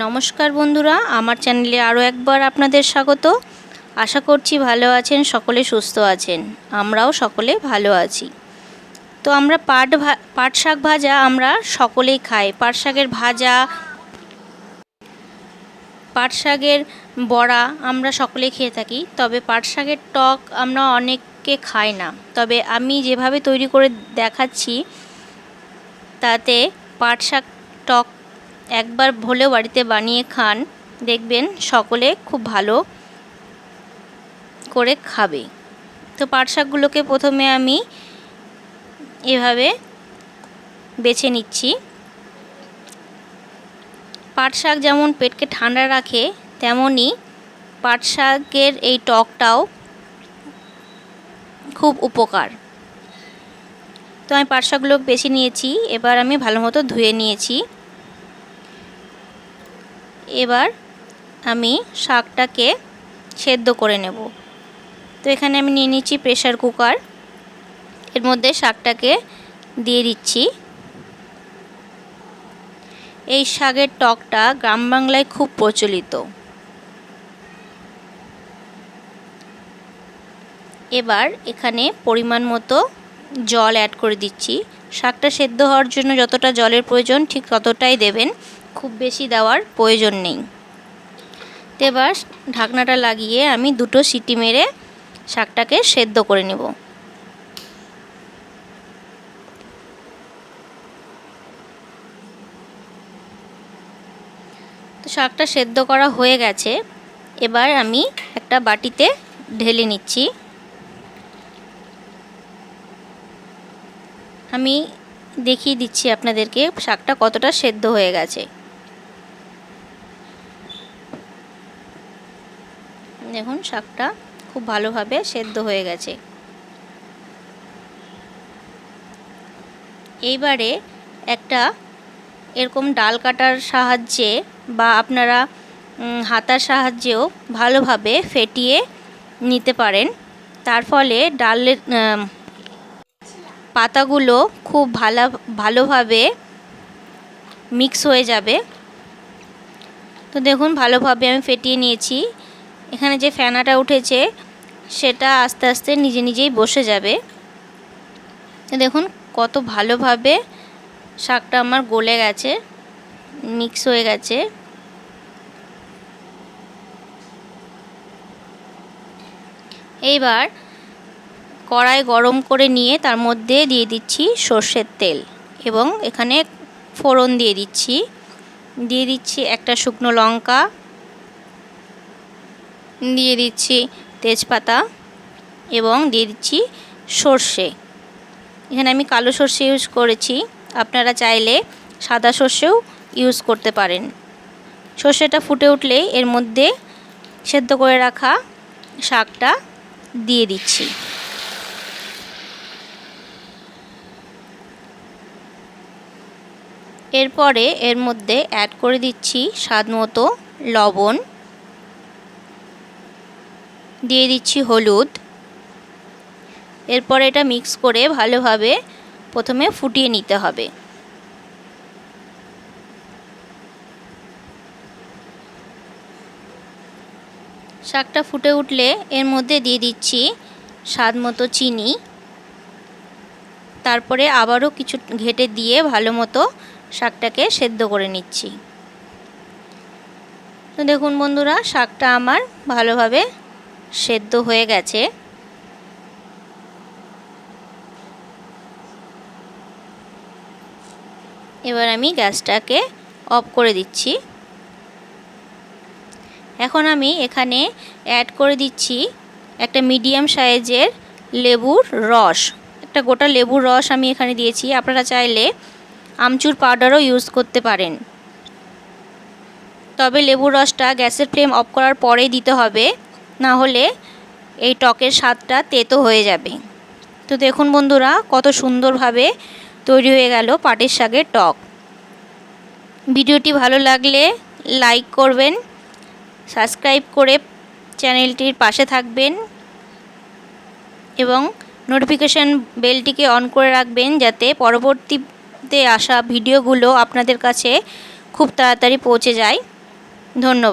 নমস্কার বন্ধুরা, আমার চ্যানেলে আরও একবার আপনাদের স্বাগত। আশা করছি ভালো আছেন, সকলে সুস্থ আছেন। আমরাও সকলে ভালো আছি। তো আমরা পাট শাক ভাজা আমরা সকলেই খাই। পাট শাকের ভাজা, পাট শাকের বড়া আমরা সকলেই খেয়ে থাকি। তবে পাট শাকের টক আমরা অনেকে খাই না। তবে আমি যেভাবে তৈরি করে দেখাচ্ছি তাতে পাট শাক টক একবার হলেও বাড়িতে বানিয়ে খান, দেখবেন সকলে খুব ভালো করে খাবে। তো পাট শাকগুলোকে প্রথমে আমি এভাবে বেছে নিচ্ছি। পাট শাক যেমন পেটকে ঠান্ডা রাখে, তেমনই পাট শাকের এই টকটাও খুব উপকার। তো আমি পাট শাকগুলো বেছে নিয়েছি, এবার আমি ভালো মতো ধুয়ে নিয়েছি। এবার আমি শাকটাকে সেদ্ধ করে নেব। তো এখানে আমি নিয়ে নিচ্ছি প্রেসার কুকার, এর মধ্যে শাকটাকে দিয়ে দিচ্ছি। এই শাকের টকটা গ্রাম বাংলায় খুব প্রচলিত। এবার এখানে পরিমাণ মতো জল অ্যাড করে দিচ্ছি। শাকটা সেদ্ধ হওয়ার জন্য যতটা জলের প্রয়োজন ঠিক ততটাই দেবেন, খুব বেশি দেওয়ার প্রয়োজন নেই। এবার ঢাকনাটা লাগিয়ে আমি 2টো সিটি মেরে শাকটাকে সেদ্ধ করে নেব। তো শাকটা সেদ্ধ করা হয়ে গেছে, এবার আমি একটা বাটিতে ঢেলে নিচ্ছি। আমি দেখিয়ে দিচ্ছি আপনাদেরকে শাকটা কতটা সেদ্ধ হয়ে গেছে। দেখুন শাকটা খুব ভালোভাবে সেদ্ধ হয়ে গেছে। এইবারে একটা এরকম ডাল কাটার সাহায্যে বা আপনারা হাতার সাহায্যেও ভালোভাবে ফেটিয়ে নিতে পারেন। তার ফলে ডালের পাতাগুলো খুব ভালোভাবে মিক্স হয়ে যাবে। তো দেখুন ভালোভাবে আমি ফেটিয়ে নিয়েছি। এখানে যে ফেনাটা উঠেছে সেটা আস্তে আস্তে নিজে নিজেই বসে যাবে। দেখুন কত ভালোভাবে শাকটা আমার গলে গেছে, মিক্স হয়ে গেছে। এইবার কড়াই গরম করে নিয়ে তার মধ্যে দিয়ে দিচ্ছি সর্ষের তেল এবং এখানে ফোড়ন দিয়ে দিচ্ছি একটা শুকনো লঙ্কা, দিয়ে দিচ্ছি তেজপাতা এবং দিয়ে দিচ্ছি সর্ষে। এখানে আমি কালো সর্ষে ইউজ করেছি, আপনারা চাইলে সাদা সর্ষেও ইউজ করতে পারেন। সর্ষেটা ফুটে উঠলে এর মধ্যে সেদ্ধ করে রাখা শাকটা দিয়ে দিচ্ছি। এরপরে এর মধ্যে অ্যাড করে দিচ্ছি স্বাদ মতো লবণ, দিয়ে দিচ্ছি হলুদ। এরপরে এটা মিক্স করে ভালোভাবে প্রথমে ফুটিয়ে নিতে হবে। শাকটা ফুটে উঠলে এর মধ্যে দিয়ে দিচ্ছি স্বাদ মতো চিনি। তারপরে আবারও কিছু ঘেটে দিয়ে ভালো মতো শাকটাকে সেদ্ধ করে নিচ্ছি। তো দেখুন বন্ধুরা, শাকটা আমার ভালোভাবে সেদ্ধ হয়ে গেছে। এবার আমি গ্যাসটাকে অফ করে দিচ্ছি। এখন আমি এখানে অ্যাড করে দিচ্ছি একটা মিডিয়াম সাইজের লেবুর রস। একটা গোটা লেবুর রস আমি এখানে দিয়েছি। আপনারা চাইলে আমচুর পাউডারও ইউজ করতে পারেন, তবে লেবুর রসটা গ্যাসের ফ্লেম অফ করার পরেই দিতে হবে, না হলে এই টকের স্বাদটা তেতো হয়ে যাবে। তো দেখুন বন্ধুরা, কত সুন্দরভাবে তৈরি হয়ে গেল পাটের শাকের টক। ভিডিওটি ভালো লাগলে লাইক করবেন, সাবস্ক্রাইব করে চ্যানেলটির পাশে থাকবেন এবং নোটিফিকেশান বেলটিকে অন করে রাখবেন, যাতে পরবর্তীতে আসা ভিডিওগুলো আপনাদের কাছে খুব তাড়াতাড়ি পৌঁছে যায়। ধন্যবাদ।